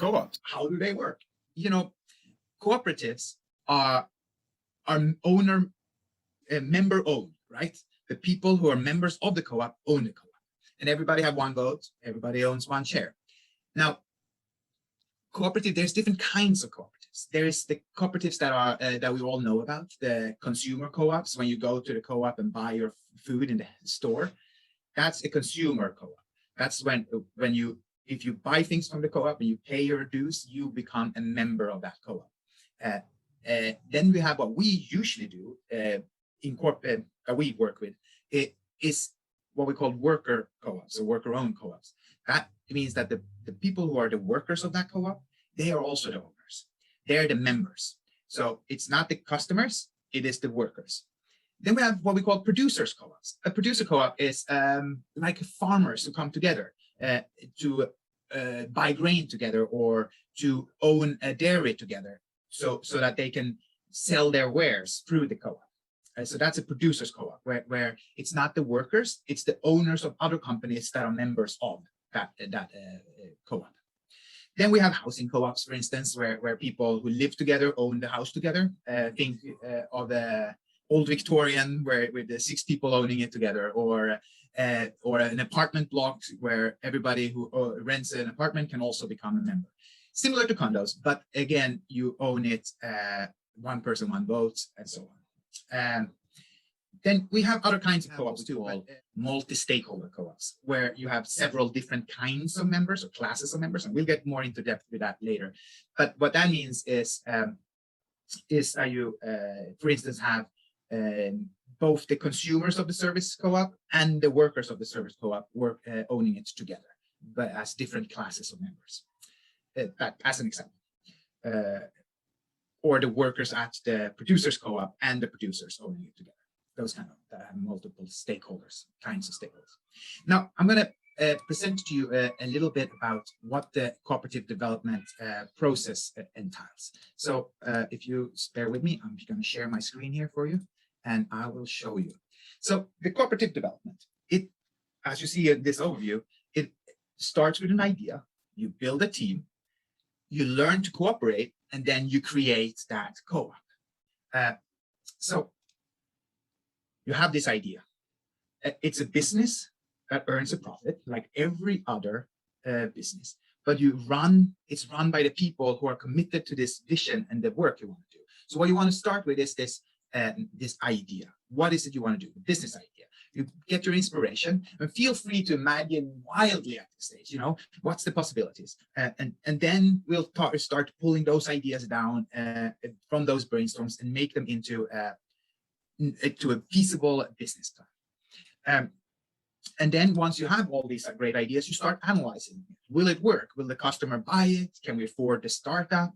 co-ops? How do they work? You know, cooperatives are owner member owned, right? The people who are members of the co-op own the co-op, and everybody have one vote. Everybody owns one share. Now, cooperative, there's different kinds of cooperatives. There is the cooperatives that are that we all know about, the consumer co-ops. When you go to the co-op and buy your food in the store, that's a consumer co-op. That's when you, if you buy things from the co-op and you pay your dues, you become a member of that co-op. Then we have what we usually do that we work with. It is what we call worker co-ops or worker-owned co-ops. That means that the people who are the workers of that co-op, they are also the owners. They're the members. So it's not the customers, it is the workers. Then we have what we call producers co-ops. A producer co-op is like farmers who come together to buy grain together or to own a dairy together, so that they can sell their wares through the co-op. So that's a producers co-op where it's not the workers, it's the owners of other companies that are members of that co-op. Then we have housing co-ops, for instance, where people who live together own the house together. Think of the old Victorian, with the 6 people owning it together, or an apartment block where everybody who rents an apartment can also become a member. Similar to condos, but again, you own it, one person, one vote, and so on. Then we have other kinds of co-ops too, called multi-stakeholder co-ops, where you have several different kinds of members or classes of members, and we'll get more into depth with that later. But what that means is you, for instance, have both the consumers of the service co-op and the workers of the service co-op owning it together, but as different classes of members. That, as an example. Or the workers at the producers co-op and the producers owning it together. Those kind of that have multiple stakeholders, kinds of stakeholders. Now, I'm going to present to you a little bit about what the cooperative development process entails. So if you bear with me, I'm going to share my screen here for you, and I will show you. So the cooperative development, as you see in this overview, it starts with an idea. You build a team, you learn to cooperate, and then you create that co-op. So you have this idea. It's a business that earns a profit like every other business, but it's run by the people who are committed to this vision and the work you want to do. So what you want to start with is this idea. What is it you want to do? The business idea. You get your inspiration and feel free to imagine wildly at this stage, what's the possibilities? And then we'll start pulling those ideas down from those brainstorms and make them into a feasible business plan. And then once you have all these great ideas, you start analyzing it. Will it work? Will the customer buy it? Can we afford the startup?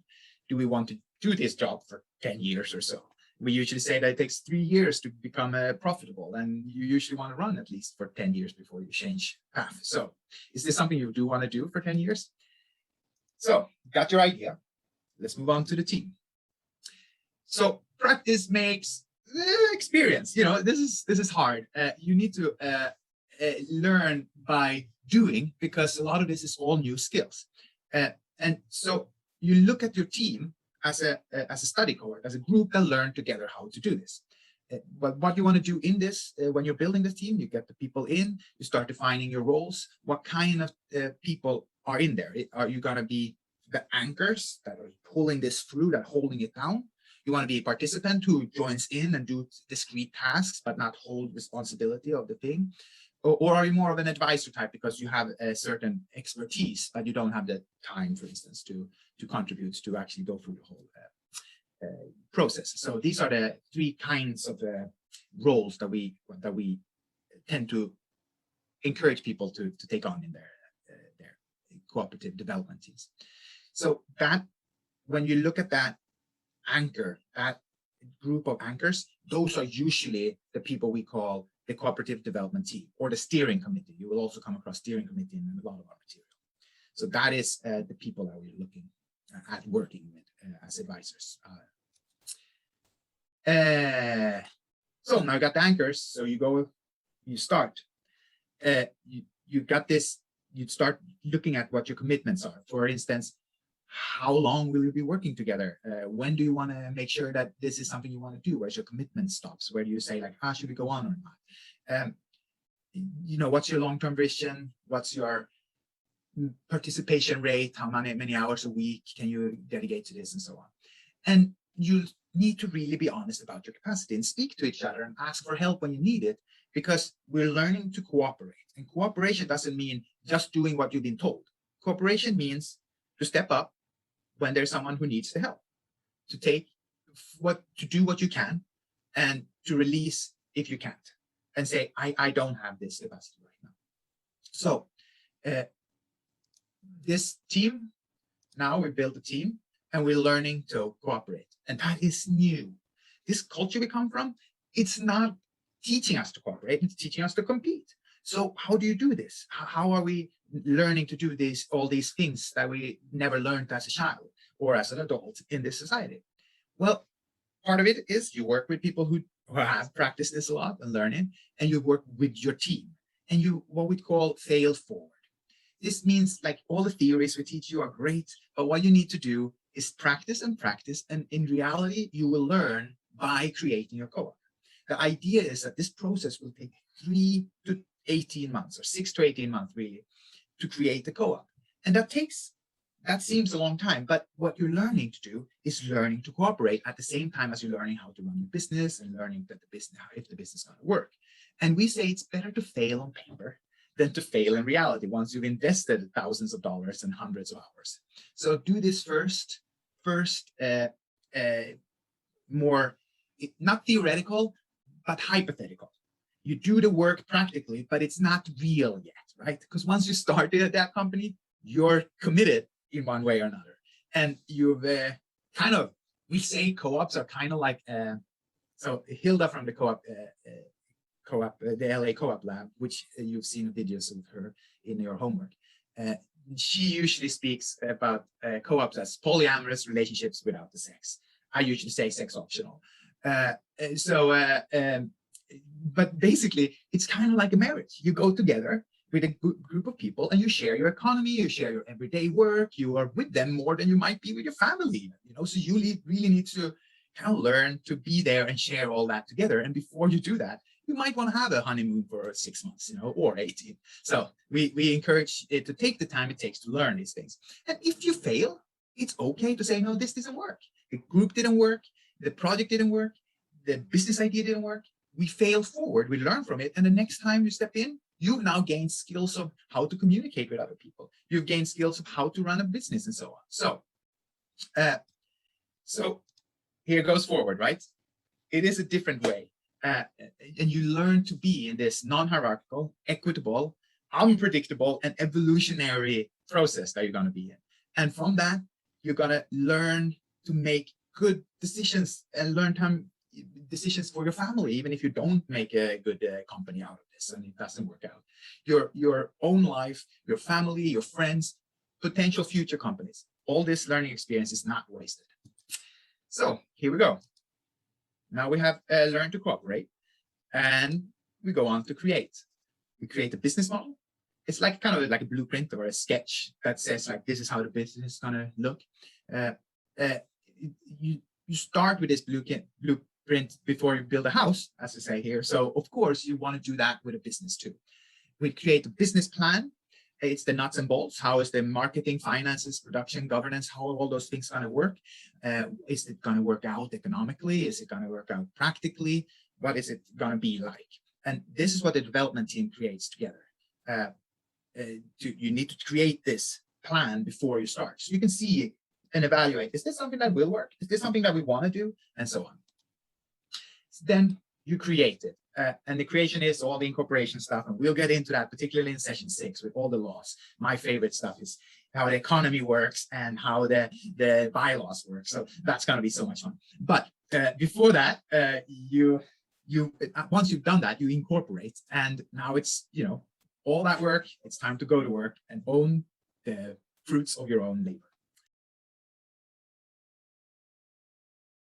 Do we want to do this job for 10 years or so? We usually say that it takes 3 years to become profitable, and you usually want to run at least for 10 years before you change path. So is this something you do want to do for 10 years? So got your idea. Let's move on to the team. So practice makes experience. This is hard. You need to learn by doing, because a lot of this is all new skills. And so you look at your team as a study cohort, as a group that learn together how to do this. But what you want to do in this, when you're building the team, you get the people in, you start defining your roles. What kind of people are in there? Are you going to be the anchors that are pulling this through, that holding it down? You want to be a participant who joins in and do discrete tasks, but not hold responsibility of the thing? Or are you more of an advisor type because you have a certain expertise, but you don't have the time, for instance, to contribute, to actually go through the whole process? So these are the 3 kinds of roles that we tend to encourage people to take on in their cooperative development teams. So that, when you look at that anchor, that group of anchors, those are usually the people we call the cooperative development team, or the steering committee. You will also come across steering committee in a lot of our material. So that is the people that we're looking at working with as advisors. So now you got the anchors. So you start. You got this. You start looking at what your commitments are. For instance, how long will you be working together? When do you want to make sure that this is something you want to do? Where's your commitment stops? Where do you say like, should we go on or not? What's your long-term vision? What's your participation rate? How many hours a week can you dedicate to this, and so on? And you need to really be honest about your capacity and speak to each other and ask for help when you need it, because we're learning to cooperate. And cooperation doesn't mean just doing what you've been told. Cooperation means to step up when there's someone who needs the help, to do what you can, and to release if you can't, and say, I don't have this capacity right now. So this team, now we built a team and we're learning to cooperate. And that is new. This culture we come from, it's not teaching us to cooperate, it's teaching us to compete. So how do you do this? How are we learning to do all these things that we never learned as a child or as an adult in this society? Well, part of it is you work with people who have practiced this a lot and learn it, and you work with your team, and you what we call fail forward. This means like all the theories we teach you are great, but what you need to do is practice and practice, and in reality, you will learn by creating your co-op. The idea is that this process will take 3 to 18 months, or 6 to 18 months really, to create the co-op. And that seems a long time, but what you're learning to do is learning to cooperate at the same time as you're learning how to run your business and learning that if the business is going to work. And we say it's better to fail on paper than to fail in reality once you've invested thousands of dollars and hundreds of hours. So do this first, more, not theoretical, but hypothetical. You do the work practically, but it's not real yet, right? Because once you started at that company, you're committed in one way or another. And you've we say co-ops are kind of like, so Hilda from the co-op, the LA Co-op Lab, which you've seen videos of her in your homework. She usually speaks about co-ops as polyamorous relationships without the sex. I usually say sex optional. But basically, it's kind of like a marriage. You go together with a group of people and you share your economy, you share your everyday work, you are with them more than you might be with your family. So you really need to kind of learn to be there and share all that together. And before you do that, you might want to have a honeymoon for 6 months, or 18. So we encourage it to take the time it takes to learn these things. And if you fail, it's okay to say, no, this doesn't work. The group didn't work, the project didn't work, the business idea didn't work. We fail forward, we learn from it. And the next time you step in, you've now gained skills of how to communicate with other people. You've gained skills of how to run a business and so on. So here goes forward, right? It is a different way. And you learn to be in this non-hierarchical, equitable, unpredictable, and evolutionary process that you're going to be in. And from that, you're going to learn to make good decisions and learn decisions for your family, even if you don't make a good company out of this and it doesn't work out. Your own life, your family, your friends, potential future companies. All this learning experience is not wasted. So here we go. Now we have learned to cooperate, and we go on to create. We create a business model. It's like kind of like a blueprint or a sketch that says like, this is how the business is going to look. You start with this blueprint before you build a house, as I say here. So of course you want to do that with a business too. We create a business plan. It's the nuts and bolts. How is the marketing, finances, production, governance, how are all those things going to work? Is it going to work out economically? Is it going to work out practically? What is it going to be like? And this is what the development team creates together. You need to create this plan before you start. So you can see and evaluate, is this something that will work? Is this something that we want to do? And so on. Then you create it. And the creation is all the incorporation stuff. And we'll get into that, particularly in session 6 with all the laws. My favorite stuff is how the economy works and how the bylaws work. So that's going to be so much fun. But before that, once you've done that, you incorporate. And now it's, all that work, it's time to go to work and own the fruits of your own labor.